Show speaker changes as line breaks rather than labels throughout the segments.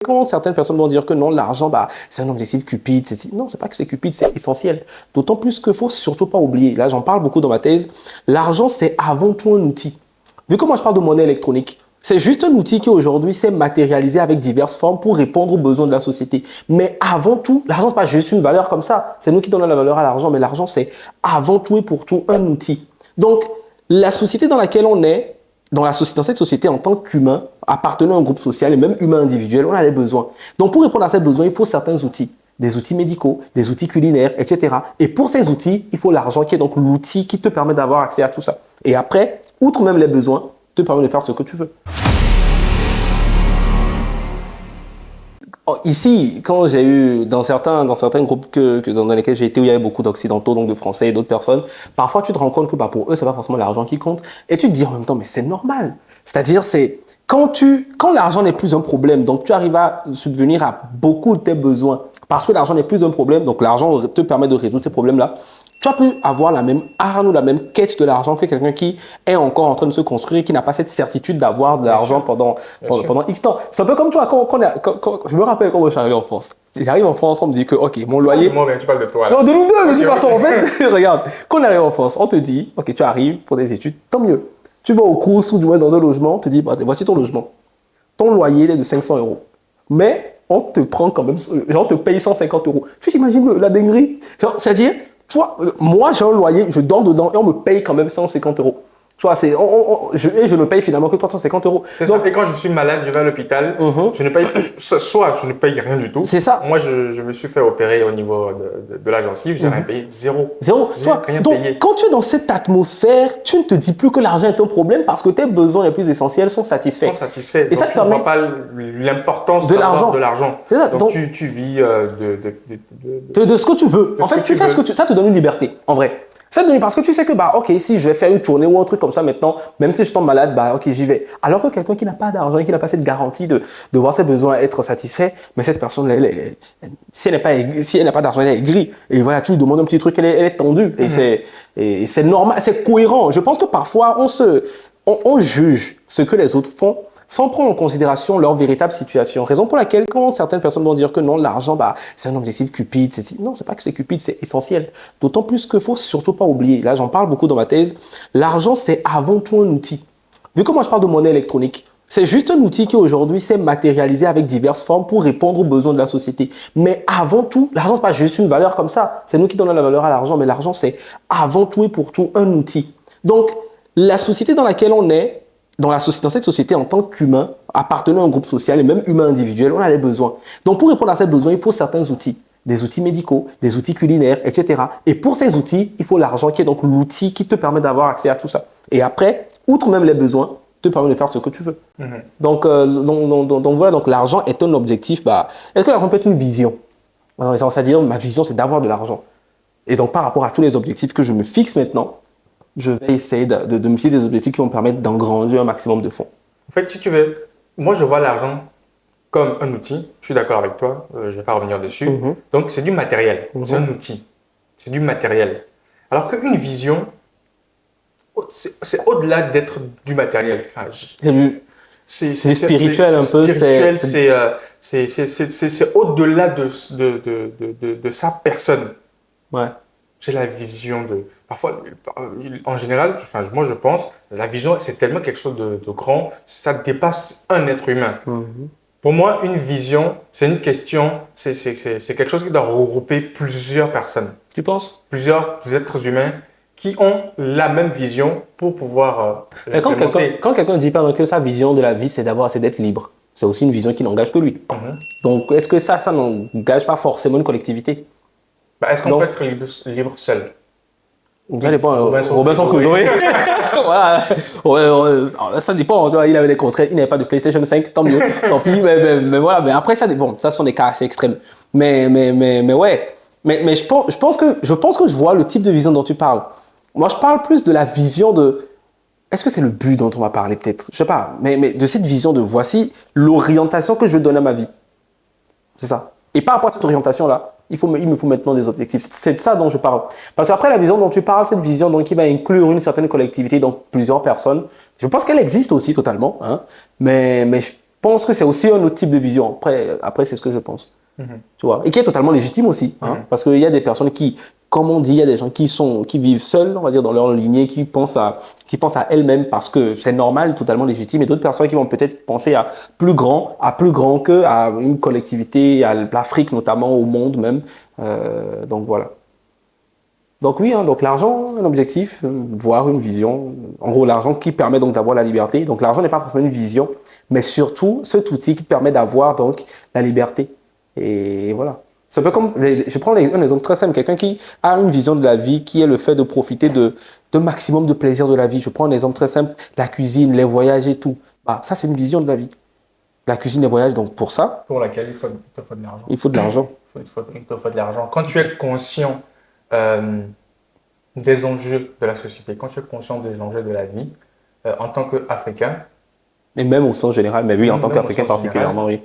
Quand certaines personnes vont dire que non, l'argent, c'est un objectif cupide, non, c'est pas que c'est cupide, c'est essentiel. D'autant plus qu'il faut surtout pas oublier, là j'en parle beaucoup dans ma thèse, l'argent c'est avant tout un outil. Vu que moi je parle de monnaie électronique, c'est juste un outil qui aujourd'hui s'est matérialisé avec diverses formes pour répondre aux besoins de la société. Mais avant tout, l'argent c'est pas juste une valeur comme ça, c'est nous qui donnons la valeur à l'argent, mais l'argent c'est avant tout et pour tout un outil. Donc la société dans laquelle on est, dans cette société, en tant qu'humain, appartenant à un groupe social et même humain individuel, on a des besoins. Donc, pour répondre à ces besoins, il faut certains outils. Des outils médicaux, des outils culinaires, etc. Et pour ces outils, il faut l'argent qui est donc l'outil qui te permet d'avoir accès à tout ça. Et après, outre même les besoins, te permet de faire ce que tu veux. Ici, quand j'ai eu dans certains groupes dans lesquels j'ai été, où il y avait beaucoup d'occidentaux, donc de français et d'autres personnes, parfois tu te rends compte que pour eux, c'est pas forcément l'argent qui compte. Et tu te dis en même temps, mais c'est normal. C'est-à-dire, c'est quand l'argent n'est plus un problème, donc tu arrives à subvenir à beaucoup de tes besoins, parce que l'argent n'est plus un problème, donc l'argent te permet de résoudre ces problèmes-là. Tu as pu avoir la même arme ou la même quête de l'argent que quelqu'un qui est encore en train de se construire et qui n'a pas cette certitude d'avoir de l'argent pendant X temps. C'est un peu comme toi, je me rappelle quand je suis arrivé en France. J'arrive en France, on me dit que, ok, mon loyer…
Moi, tu parles de toi. Là.
Non, de nous deux, de toute façon, en fait, regarde, quand on arrive en France, on te dit, ok, tu arrives pour des études, tant mieux. Tu vas au Crous ou du moins dans un logement, on te dit, voici ton logement. Ton loyer il est de 500 €. Mais on te prend quand même, genre, on te paye 150 €. Tu t'imagines la dinguerie? C'est-à-dire, tu vois, moi, j'ai un loyer, je dors dedans et on me paye quand même 150 €. Tu vois, je ne paye finalement que 350 €.
C'est ça. Et quand je suis malade, je vais à l'hôpital, je ne paye, soit je ne paye rien du tout.
C'est ça.
Moi, je me suis fait opérer au niveau de la gencive, j'ai rien payé, zéro. Rien
Donc,
payé.
quand tu es dans cette atmosphère, tu ne te dis plus que l'argent est un problème parce que tes besoins les plus essentiels sont satisfaits.
Ils sont satisfaits.
Et
donc,
ça te
tu ne
permet
vois pas l'importance
de l'argent.
C'est ça. Donc, tu vis
de ce que tu veux. En fait, tu fais ce que ça te donne une liberté, en vrai. Ça te donne parce que tu sais que, ok, si je vais faire une tournée ou un truc comme ça maintenant, même si je tombe malade, ok, j'y vais. Alors que quelqu'un qui n'a pas d'argent et qui n'a pas cette garantie de voir ses besoins être satisfaits, mais cette personne, si elle n'a pas d'argent, elle est aigrie. Et voilà, tu lui demandes un petit truc, elle est tendue. Et c'est normal, c'est cohérent. Je pense que parfois, on juge ce que les autres font sans prendre en considération leur véritable situation. Raison pour laquelle, quand certaines personnes vont dire que non, l'argent, c'est un objectif cupide, non, c'est pas que c'est cupide, c'est essentiel. D'autant plus qu'il faut surtout pas oublier, là j'en parle beaucoup dans ma thèse, l'argent c'est avant tout un outil. Vu que moi je parle de monnaie électronique, c'est juste un outil qui aujourd'hui s'est matérialisé avec diverses formes pour répondre aux besoins de la société. Mais avant tout, l'argent c'est pas juste une valeur comme ça, c'est nous qui donnons la valeur à l'argent, mais l'argent c'est avant tout et pour tout un outil. Donc, la société dans laquelle on est, dans cette société, en tant qu'humain, appartenant à un groupe social et même humain individuel, on a des besoins. Donc, pour répondre à ces besoins, il faut certains outils. Des outils médicaux, des outils culinaires, etc. Et pour ces outils, il faut l'argent qui est donc l'outil qui te permet d'avoir accès à tout ça. Et après, outre même les besoins, te permet de faire ce que tu veux. Donc voilà, donc l'argent est un objectif. Est-ce que l'argent peut être une vision? C'est-à-dire, ma vision, c'est d'avoir de l'argent. Et donc, par rapport à tous les objectifs que je me fixe maintenant, je vais essayer de me fixer des objectifs qui vont me permettre d'engranger un maximum de fonds.
En fait, si tu veux, moi je vois l'argent comme un outil. Je suis d'accord avec toi, je ne vais pas revenir dessus. Donc c'est du matériel, c'est un outil, c'est du matériel. Alors qu'une vision, c'est au-delà d'être du matériel. Enfin,
c'est spirituel un peu.
C'est au-delà de sa personne.
Ouais.
J'ai la vision de… Parfois, en général, moi je pense, la vision c'est tellement quelque chose de grand, ça dépasse un être humain. Pour moi, une vision, c'est une question, c'est quelque chose qui doit regrouper plusieurs personnes.
Tu penses?
Plusieurs êtres humains qui ont la même vision pour pouvoir
quand quelqu'un dit que sa vision de la vie, c'est d'être libre, c'est aussi une vision qui n'engage que lui. Donc, est-ce que ça n'engage pas forcément une collectivité?
Est-ce qu'on peut être libre seul?
Ça dépend. Robinson Crusoe. Voilà. Ça dépend. Il avait des contraintes. Il n'avait pas de PlayStation 5. Tant mieux. Tant pis. Mais voilà. Mais après, ça dépend. Ça, ce sont des cas assez extrêmes. Mais ouais. Mais je pense que je vois le type de vision dont tu parles. Moi, je parle plus de la vision de… Est-ce que c'est le but dont on va parler peut-être? Je sais pas. Mais de cette vision de voici l'orientation que je donne à ma vie. C'est ça. Et par rapport à cette orientation-là, il me faut maintenant des objectifs. C'est de ça dont je parle. Parce qu'après, la vision dont tu parles, cette vision donc, qui va inclure une certaine collectivité, donc plusieurs personnes, je pense qu'elle existe aussi totalement. Mais pense que c'est aussi un autre type de vision. Après c'est ce que je pense. Tu vois, et qui est totalement légitime aussi, hein, parce qu'il y a des personnes qui, comme on dit, il y a des gens qui vivent seuls, on va dire, dans leur lignée, qui pensent à elles-mêmes parce que c'est normal, totalement légitime, et d'autres personnes qui vont peut-être penser à plus grand que à une collectivité, à l'Afrique notamment, au monde même. Donc voilà. Donc oui, hein, donc l'argent, un objectif, voire une vision. En gros, l'argent qui permet donc d'avoir la liberté. Donc l'argent n'est pas forcément une vision, mais surtout cet outil qui te permet d'avoir donc la liberté. Et voilà. C'est un peu comme, je prends un exemple très simple, quelqu'un qui a une vision de la vie qui est le fait de profiter de maximum de plaisir de la vie. Je prends un exemple très simple, la cuisine, les voyages et tout. Bah, ça, c'est une vision de la vie. La cuisine, les voyages, donc pour ça.
Pour laquelle il te faut de l'argent.
Il faut de l'argent.
Il te faut de l'argent. Quand tu es conscient des enjeux de la société, quand tu es conscient des enjeux de la vie, en tant qu'Africain.
Et même au sens général, mais oui, en tant qu'Africain particulièrement,
oui.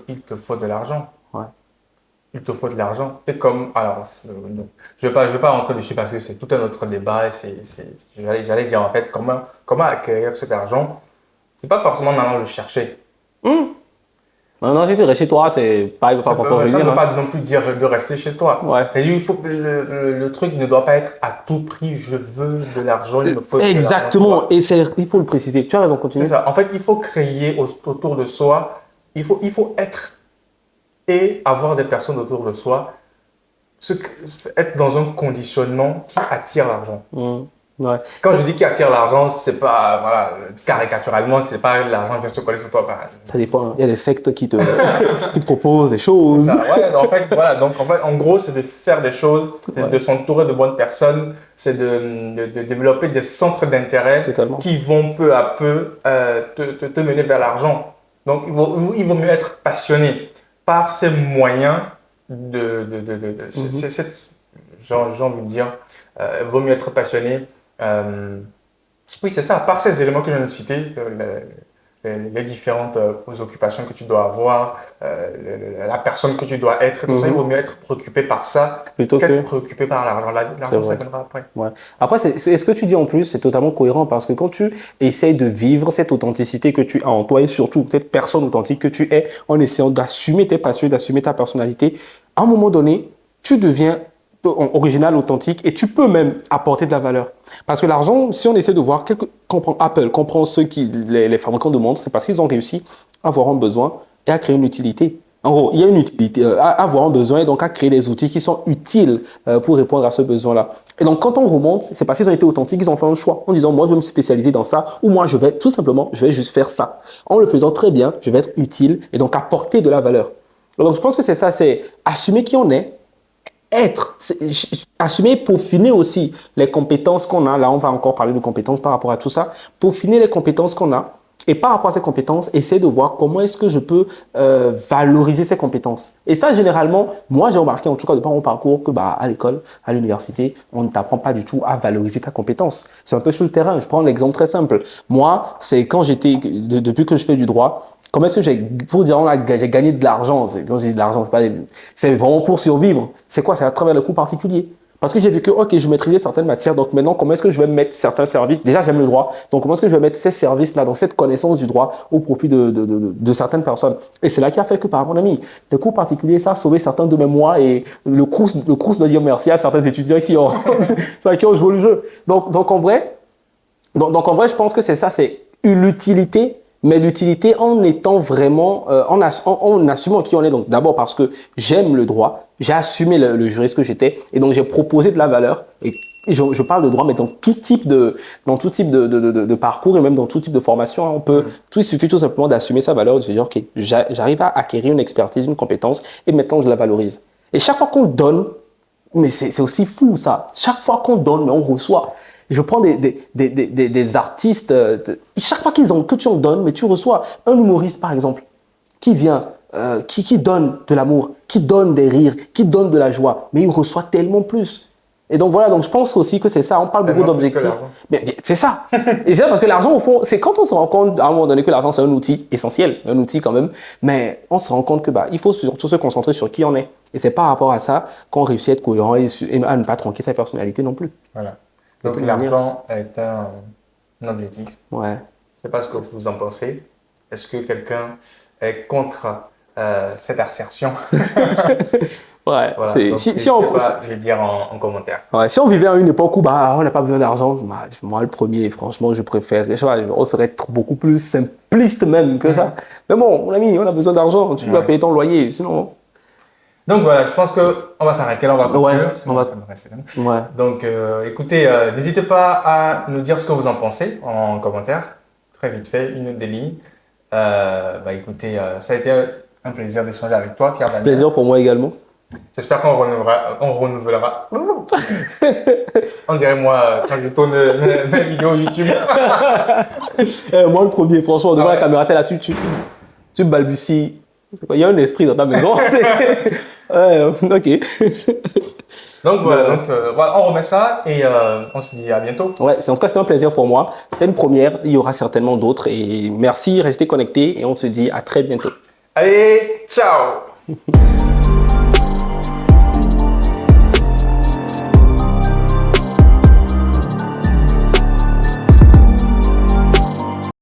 Il te faut de l'argent.
Ouais.
Il te faut de l'argent. Et comme, alors, je vais pas rentrer dessus parce que c'est tout un autre débat. J'allais dire en fait, comment acquérir cet argent. C'est pas forcément en allant le chercher.
Non, si tu restes chez toi, c'est pas forcément venir.
Ça ne veut pas non plus dire de rester chez toi.
Ouais.
Et il faut, le truc ne doit pas être à tout prix, je veux de l'argent, il me faut de l'argent.
Exactement, et il faut le préciser. Tu as raison, continue.
C'est ça. En fait, il faut créer autour de soi, il faut être et avoir des personnes autour de soi, être dans un conditionnement qui attire l'argent.
Ouais.
Quand je dis qui attire l'argent, c'est pas, voilà, caricaturalement, c'est pas l'argent vient se coller sur toi. Enfin,
ça dépend. Il y a des sectes qui te proposent des choses.
Ça, ouais, en fait, voilà. Donc, en gros, c'est de faire des choses, de s'entourer de bonnes personnes, c'est de développer des centres d'intérêt qui vont peu à peu te mener vers l'argent. Donc, il vaut mieux être passionné par ces moyens j'ai envie de dire, il vaut mieux être passionné. Oui, c'est ça, par ces éléments que je viens de citer, les différentes occupations que tu dois avoir, la personne que tu dois être, tout ça, il vaut mieux être préoccupé par ça plutôt qu'être préoccupé par l'argent. L'argent, ça viendra après.
Ouais. Après, ce que tu dis en plus, c'est totalement cohérent parce que quand tu essayes de vivre cette authenticité que tu as en toi et surtout cette personne authentique que tu es en essayant d'assumer tes passions, d'assumer ta personnalité, à un moment donné, tu deviens original, authentique, et tu peux même apporter de la valeur. Parce que l'argent, si on essaie de voir, comprend Apple, comprend ceux qui, les fabricants de montres, c'est parce qu'ils ont réussi à avoir un besoin et à créer une utilité. En gros, il y a une utilité, à avoir un besoin et donc à créer des outils qui sont utiles pour répondre à ce besoin-là. Et donc, quand on remonte, c'est parce qu'ils ont été authentiques, ils ont fait un choix en disant, moi, je vais me spécialiser dans ça, ou moi, je vais juste faire ça. En le faisant très bien, je vais être utile et donc apporter de la valeur. Donc, je pense que c'est ça, c'est assumer qui on est, assumer, peaufiner aussi les compétences qu'on a. Là, on va encore parler de compétences par rapport à tout ça. Peaufiner les compétences qu'on a. Et par rapport à ces compétences, essayer de voir comment est-ce que je peux valoriser ces compétences. Et ça, généralement, moi, j'ai remarqué, en tout cas, de par mon parcours, que à l'école, à l'université, on ne t'apprend pas du tout à valoriser ta compétence. C'est un peu sur le terrain. Je prends l'exemple très simple. Moi, c'est quand depuis que je fais du droit, comment est-ce que j'ai gagné de l'argent? Quand je dis de l'argent, c'est vraiment pour survivre. C'est quoi? C'est à travers le cours particulier. Parce que j'ai vu que, ok, je maîtrisais certaines matières, donc maintenant, comment est-ce que je vais mettre certains services? Déjà, j'aime le droit, donc comment est-ce que je vais mettre ces services-là, donc cette connaissance du droit au profit de certaines personnes? Et c'est là qui a fait que, par mon ami, le cours particulier, ça a sauvé certains de mes mois et le cours doit dire merci à certains étudiants qui ont, qui ont joué le jeu. Donc en vrai, je pense que c'est ça, c'est l'utilité. Mais l'utilité en étant vraiment, en assumant qui on est. Donc d'abord parce que j'aime le droit, j'ai assumé le juriste que j'étais et donc j'ai proposé de la valeur. Et je parle de droit, mais dans tout type de parcours et même dans tout type de formation, hein, il suffit tout simplement d'assumer sa valeur et de se dire, ok, j'arrive à acquérir une expertise, une compétence et maintenant je la valorise. Et chaque fois qu'on donne, mais c'est aussi fou ça, chaque fois qu'on donne, mais on reçoit. Je prends des artistes, chaque fois que tu en donnes, mais tu reçois un humoriste par exemple, qui vient, qui donne de l'amour, qui donne des rires, qui donne de la joie, mais il reçoit tellement plus. Et donc voilà, donc je pense aussi que c'est ça, on parle beaucoup d'objectifs. Mais c'est ça. Et c'est ça parce que l'argent, au fond, c'est quand on se rend compte à un moment donné que l'argent c'est un outil essentiel, un outil quand même, mais on se rend compte que il faut surtout se concentrer sur qui on est. Et c'est par rapport à ça qu'on réussit à être cohérent et à ne pas tronquer sa personnalité non plus.
Voilà. Donc l'argent est un objectif.
Ouais.
Je ne sais pas ce que vous en pensez. est-ce que quelqu'un est contre cette assertion?
Ouais,
Voilà.
c'est-
Donc,
si on,
n'hésitez pas à le dire en commentaire.
ouais, si on vivait à une époque où bah, on n'a pas besoin d'argent, bah, moi le premier, franchement, je préfère. Je sais pas, on serait beaucoup plus simpliste même que ça. Mais bon, mon ami, on a besoin d'argent, tu vas payer ton loyer, sinon.
Donc voilà, je pense qu'on va s'arrêter là, on va conclure.
Ouais,
sinon
on va-
va me rester là.
Ouais.
Donc écoutez, n'hésitez pas à nous dire ce que vous en pensez en commentaire. Très vite fait, une des lignes. Écoutez, ça a été un plaisir d'échanger avec toi, Pierre Daniel.
Plaisir pour moi également.
J'espère qu'on renouvellera. On dirait moi quand je tourne mes vidéos YouTube.
Moi le premier, franchement, devant la caméra, t'es là, tu balbuties. Il y a un esprit dans ta maison. Ouais, ok.
Donc voilà, voilà, on remet ça et on se dit à bientôt.
Ouais, en tout cas, c'était un plaisir pour moi. C'était une première, il y aura certainement d'autres. Et merci, restez connectés et on se dit à très bientôt.
Allez, ciao!